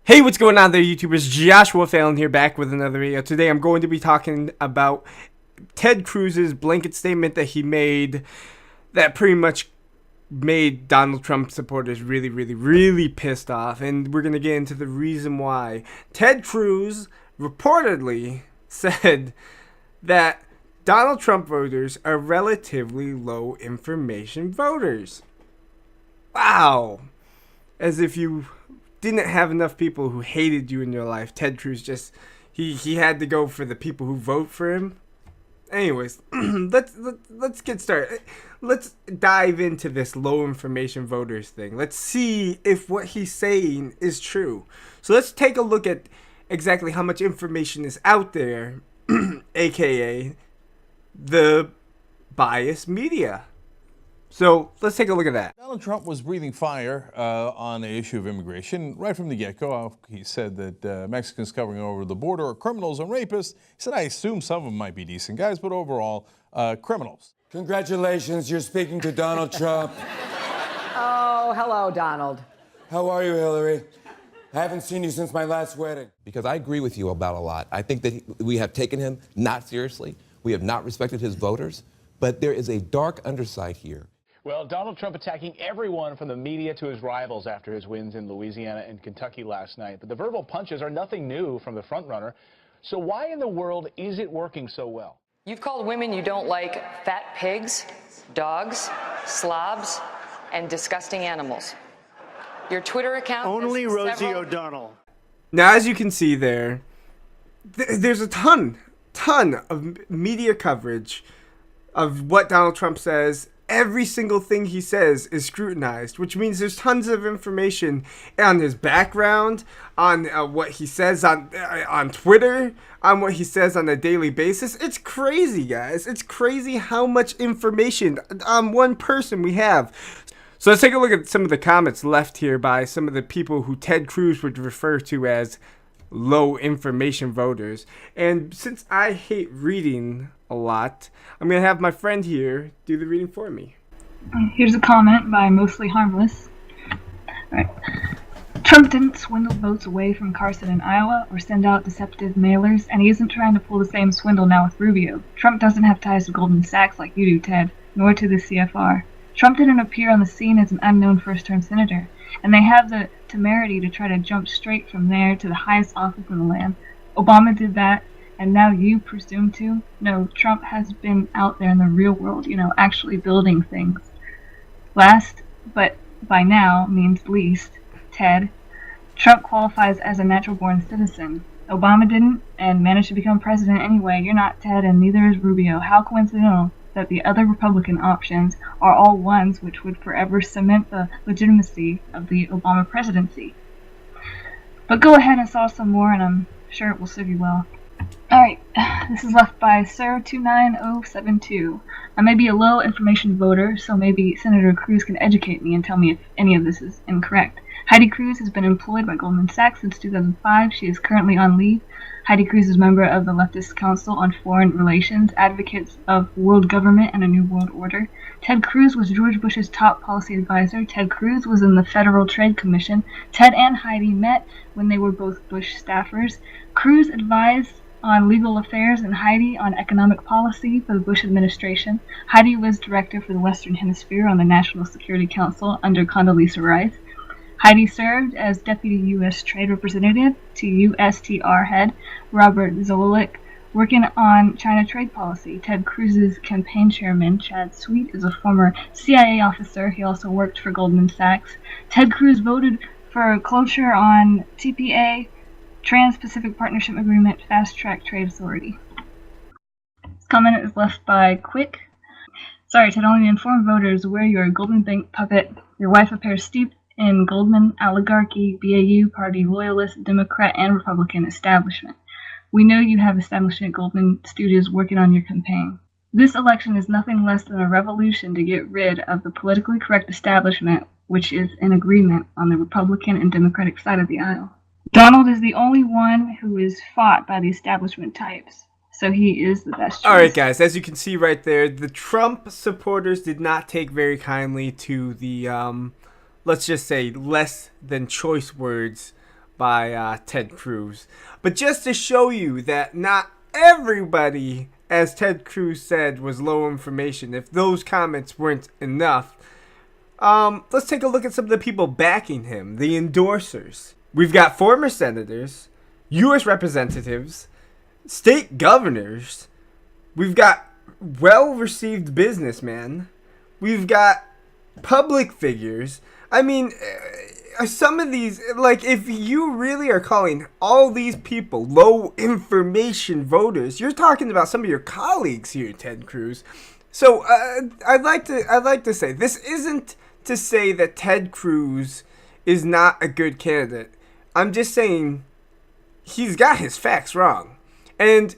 Hey, what's going on there, YouTubers? Joshua Fallon here, back with another video. Today I'm going to be talking about Ted Cruz's blanket statement that he made that pretty much made Donald Trump supporters really pissed off. And we're going to get into the reason why. Ted Cruz reportedly said that Donald Trump voters are relatively low information voters. Wow. As if you didn't have enough people who hated you in your life. Ted Cruz just he had to go for the people who vote for him. Anyways, let's get started. Let's dive into this low information voters thing. Let's see if what he's saying is true. So let's take a look at exactly how much information is out there, aka the biased media. So let's take a look at that. Donald Trump was breathing fire on the issue of immigration right from the get-go. He said that Mexicans covering over the border are criminals and rapists. He said, I assume some of them might be decent guys, but overall, criminals. Congratulations, you're speaking to Donald Trump. Oh, hello, Donald. How are you, Hillary? I haven't seen you since my last wedding. Because I agree with you about a lot. I think that we have taken him not seriously. We have not respected his voters. But there is a dark underside here. Well, Donald Trump attacking everyone from the media to his rivals after his wins in Louisiana and Kentucky last night. But the verbal punches are nothing new from the frontrunner. So why in the world is it working so well? You've called women you don't like fat pigs, dogs, slobs, and disgusting animals. Your Twitter account... Only Rosie O'Donnell. Now, as you can see there, there's a ton of media coverage of what Donald Trump says. Every single thing he says is scrutinized, which means there's tons of information on his background, on what he says on Twitter, on what he says on a daily basis. It's crazy, guys. It's crazy how much information on one person we have. So let's take a look at some of the comments left here by some of the people who Ted Cruz would refer to as low information voters. And since I hate reading a lot, I'm going to have my friend here do the reading for me. Here's a comment by Mostly Harmless. Right. Trump didn't swindle votes away from Carson in Iowa or send out deceptive mailers, and he isn't trying to pull the same swindle now with Rubio. Trump doesn't have ties to Goldman Sachs like you do, Ted, nor to the CFR. Trump didn't appear on the scene as an unknown first-term senator, and they have the temerity to try to jump straight from there to the highest office in the land. Obama did that, and now you presume to? No, Trump has been out there in the real world, actually building things. Last, but by now means least, Ted, Trump qualifies as a natural-born citizen. Obama didn't, and managed to become president anyway. You're not Ted, and neither is Rubio. How coincidental that the other Republican options are all ones which would forever cement the legitimacy of the Obama presidency. But go ahead and solve some more, and I'm sure it will serve you well. Alright, this is left by Sir29072. I may be a low information voter, so maybe Senator Cruz can educate me and tell me if any of this is incorrect. Heidi Cruz has been employed by Goldman Sachs since 2005. She is currently on leave. Heidi Cruz is a member of the Leftist Council on Foreign Relations, advocates of world government and a new world order. Ted Cruz was George Bush's top policy advisor. Ted Cruz was in the Federal Trade Commission. Ted and Heidi met when they were both Bush staffers. Cruz advised on legal affairs and Heidi on economic policy for the Bush administration. Heidi was director for the Western Hemisphere on the National Security Council under Condoleezza Rice. Heidi served as Deputy U.S. Trade Representative to USTR head Robert Zoellick, working on China trade policy. Ted Cruz's campaign chairman, Chad Sweet, is a former CIA officer. He also worked for Goldman Sachs. Ted Cruz voted for closure on TPA, Trans-Pacific Partnership Agreement, Fast Track Trade Authority. This comment is left by Quick. Sorry, Ted, only to inform voters where you're a Goldman Bank puppet. Your wife appears steeped in Goldman oligarchy, BAU party loyalist, Democrat, and Republican establishment. We know you have establishment Goldman studios working on your campaign. This election is nothing less than a revolution to get rid of the politically correct establishment, which is in agreement on the Republican and Democratic side of the aisle. Donald is the only one who is fought by the establishment types, so he is the best choice. Alright guys, as you can see right there, the Trump supporters did not take very kindly to the, let's just say, less than choice words by Ted Cruz. But just to show you that not everybody, as Ted Cruz said, was low information, if those comments weren't enough, let's take a look at some of the people backing him, the endorsers. We've got former senators, U.S. representatives, state governors. We've got well-received businessmen. We've got public figures. I mean, some of these, like, if you really are calling all these people low information voters, you're talking about some of your colleagues here, Ted Cruz. So I'd like to say this isn't to say that Ted Cruz is not a good candidate. I'm just saying he's got his facts wrong. And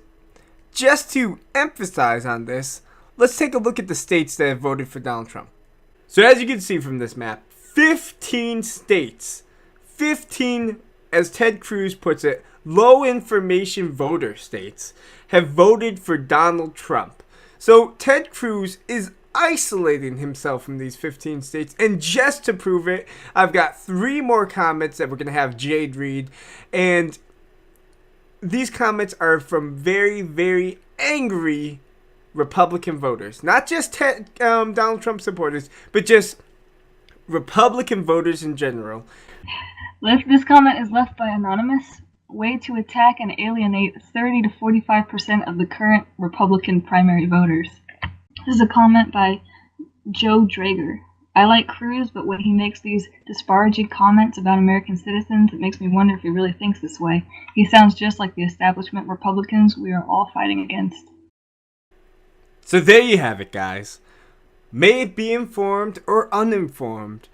just to emphasize on this, let's take a look at the states that have voted for Donald Trump. So as you can see from this map, 15 states, 15, as Ted Cruz puts it, low information voter states, have voted for Donald Trump. So Ted Cruz is isolating himself from these 15 states, and just to prove it, I've got 3 more comments that we're going to have Jade read, and these comments are from very, very angry Republican voters. Not just Donald Trump supporters, but just Republican voters in general. This comment is left by Anonymous. Way to attack and alienate 30 to 45% of the current Republican primary voters. This is a comment by Joe Drager. I like Cruz, but when he makes these disparaging comments about American citizens, it makes me wonder if he really thinks this way. He sounds just like the establishment Republicans we are all fighting against. So there you have it, guys. May it be informed or uninformed,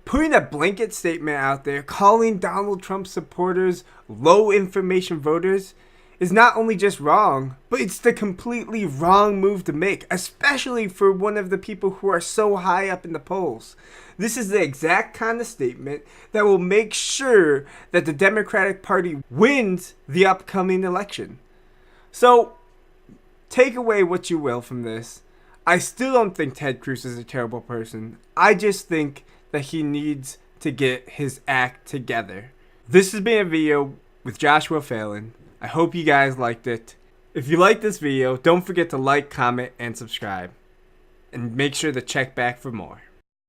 putting a blanket statement out there calling Donald Trump supporters low information voters is not only just wrong, but it's the completely wrong move to make, especially for one of the people who are so high up in the polls. This is the exact kind of statement that will make sure that the Democratic Party wins the upcoming election. So, take away what you will from this. I still don't think Ted Cruz is a terrible person. I just think that he needs to get his act together. This has been a video with Joshua Phelan. I hope you guys liked it. If you liked this video, don't forget to like, comment, and subscribe. And make sure to check back for more.